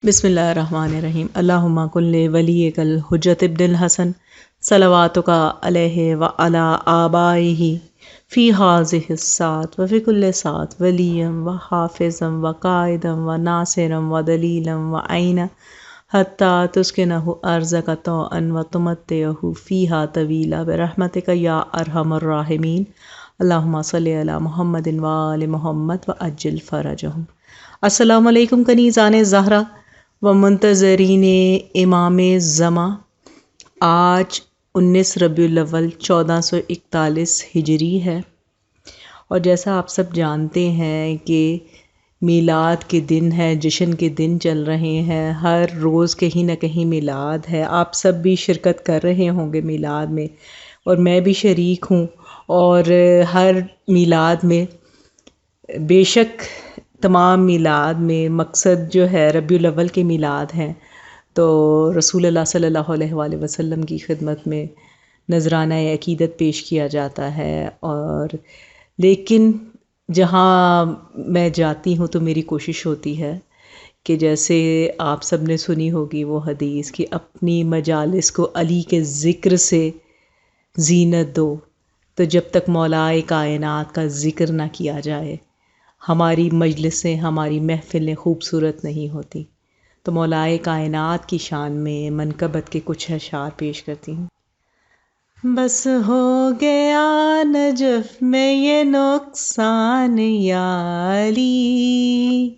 بسم اللہ الرحمن الرحیم اللہم کل ولیک الحجۃ ابن الحسن صلواتک علیہ وعلی آبائہ فی ہذہ الساعۃ وفی کل ساعۃ ولیا وحافظا وقائدا وناصرا ودلیلا وعینا حتی تسکنہ ارضک طوعا وتمتعہ فیہا طویلا برحمتک یا ارحم الراحمین اللہم صلی علی محمد وآل محمد وعجل فرجہم۔ السلام علیکم کنیزان زہرا و منتظرین امام زماں۔ آج 19 ربیع الاول 1441 ہجری ہے، اور جیسا آپ سب جانتے ہیں کہ میلاد کے دن ہے، جشن کے دن چل رہے ہیں، ہر روز کہیں نہ کہیں میلاد ہے۔ آپ سب بھی شرکت کر رہے ہوں گے میلاد میں، اور میں بھی شریک ہوں، اور ہر میلاد میں بے شک تمام میلاد میں مقصد جو ہے ربیع الاول کے میلاد ہیں، تو رسول اللہ صلی اللہ علیہ وآلہ وسلم کی خدمت میں نذرانہ عقیدت پیش کیا جاتا ہے۔ اور لیکن جہاں میں جاتی ہوں تو میری کوشش ہوتی ہے کہ جیسے آپ سب نے سنی ہوگی وہ حدیث کہ اپنی مجالس کو علی کے ذکر سے زینت دو، تو جب تک مولائے کائنات کا ذکر نہ کیا جائے ہماری مجلسیں، ہماری محفلیں خوبصورت نہیں ہوتی۔ تو مولائے کائنات کی شان میں منقبت کے کچھ اشعار پیش کرتی ہوں۔ بس ہو گیا نجف میں یہ نقصان یا علی،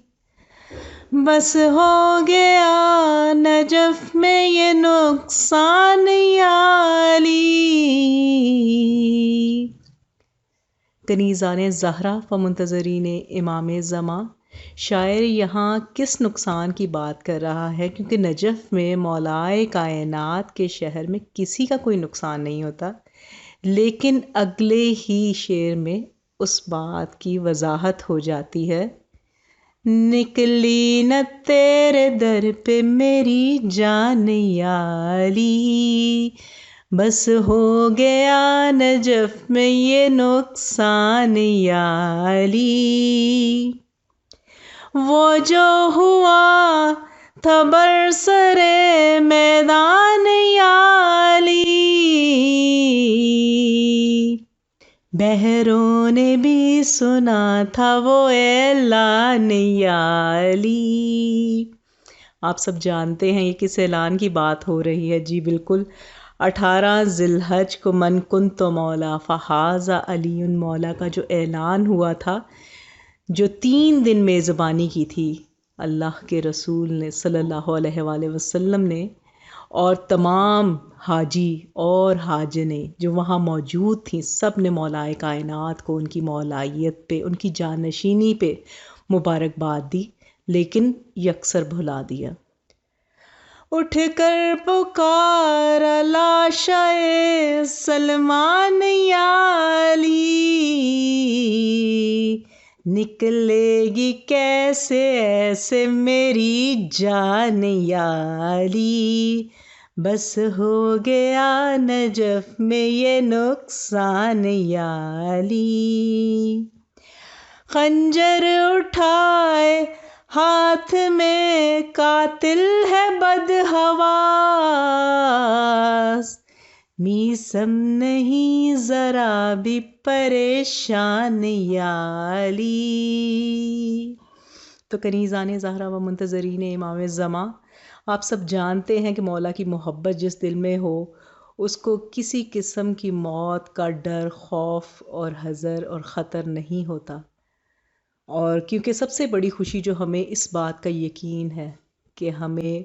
بس ہو گیا نجف میں یہ نقصان یا علی۔ کنیزان زہرا و منتظرین امام زماں، شاعر یہاں کس نقصان کی بات کر رہا ہے؟ کیونکہ نجف میں مولائے کائنات کے شہر میں کسی کا کوئی نقصان نہیں ہوتا، لیکن اگلے ہی شعر میں اس بات کی وضاحت ہو جاتی ہے۔ نکلی نہ تیرے در پہ میری جان یا علی، بس ہو گیا نجف میں یہ نقصان یا علی۔ وہ جو ہوا تھا برسر میدان یا علی، بحروں نے بھی سنا تھا وہ اعلان یا علی۔ آپ سب جانتے ہیں یہ کس اعلان کی بات ہو رہی ہے؟ جی بالکل، 18 ذی الحج کو من کنت مولا فہذا علی مولا کا جو اعلان ہوا تھا، جو 3 دن میزبانی کی تھی اللہ کے رسول نے صلی اللہ علیہ وآلہ وسلم نے، اور تمام حاجی اور حاجنیں جو وہاں موجود تھیں، سب نے مولائے کائنات کو ان کی مولائیت پہ، ان کی جانشینی پہ مبارکباد دی، لیکن یکسر بھلا دیا۔ اٹھ کر پکارا لاشائے سلمان یا علی، نکلے گی کیسے ایسے میری جان یا علی، بس ہو گیا نجف میں یہ نقصان یا علی۔ خنجر اٹھائے ہاتھ میں قاتل ہے بدحواس، میسم نہیں ذرا بھی پریشان یا علی۔ تو کنیزان زہرا و منتظرین امام زماں، آپ سب جانتے ہیں کہ مولا کی محبت جس دل میں ہو اس کو کسی قسم کی موت کا ڈر، خوف اور حذر اور خطر نہیں ہوتا۔ اور کیونکہ سب سے بڑی خوشی جو ہمیں اس بات کا یقین ہے کہ ہمیں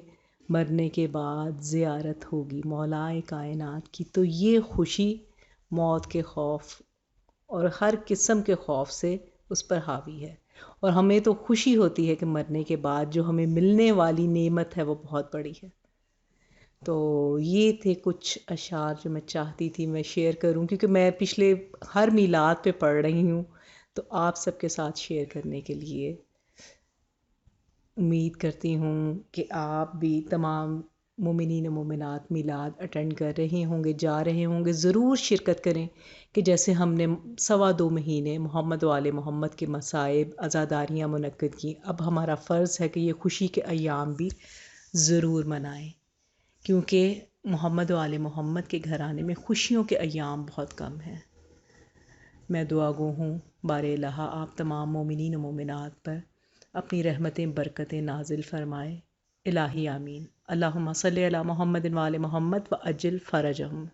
مرنے کے بعد زیارت ہوگی مولائے کائنات کی، تو یہ خوشی موت کے خوف اور ہر قسم کے خوف سے اس پر حاوی ہے، اور ہمیں تو خوشی ہوتی ہے کہ مرنے کے بعد جو ہمیں ملنے والی نعمت ہے وہ بہت بڑی ہے۔ تو یہ تھے کچھ اشعار جو میں چاہتی تھی میں شیئر کروں، کیونکہ میں پچھلے ہر میلاد پہ پڑھ رہی ہوں، تو آپ سب کے ساتھ شیئر کرنے کے لیے امید کرتی ہوں کہ آپ بھی تمام مومنین مومنات میلاد اٹینڈ کر رہے ہوں گے، جا رہے ہوں گے، ضرور شرکت کریں کہ جیسے ہم نے 2.25 مہینے محمد و آل محمد کے مصائب عزاداریاں منعقد کی، اب ہمارا فرض ہے کہ یہ خوشی کے ایام بھی ضرور منائیں، کیونکہ محمد و آل محمد کے گھرانے میں خوشیوں کے ایام بہت کم ہیں۔ میں دعا گو ہوں بار الہ آپ تمام مومنین و مومنات پر اپنی رحمتیں برکتیں نازل فرمائے، الہی آمین۔ اللہم صلی علی محمد و آل محمد و عجل فرجہم۔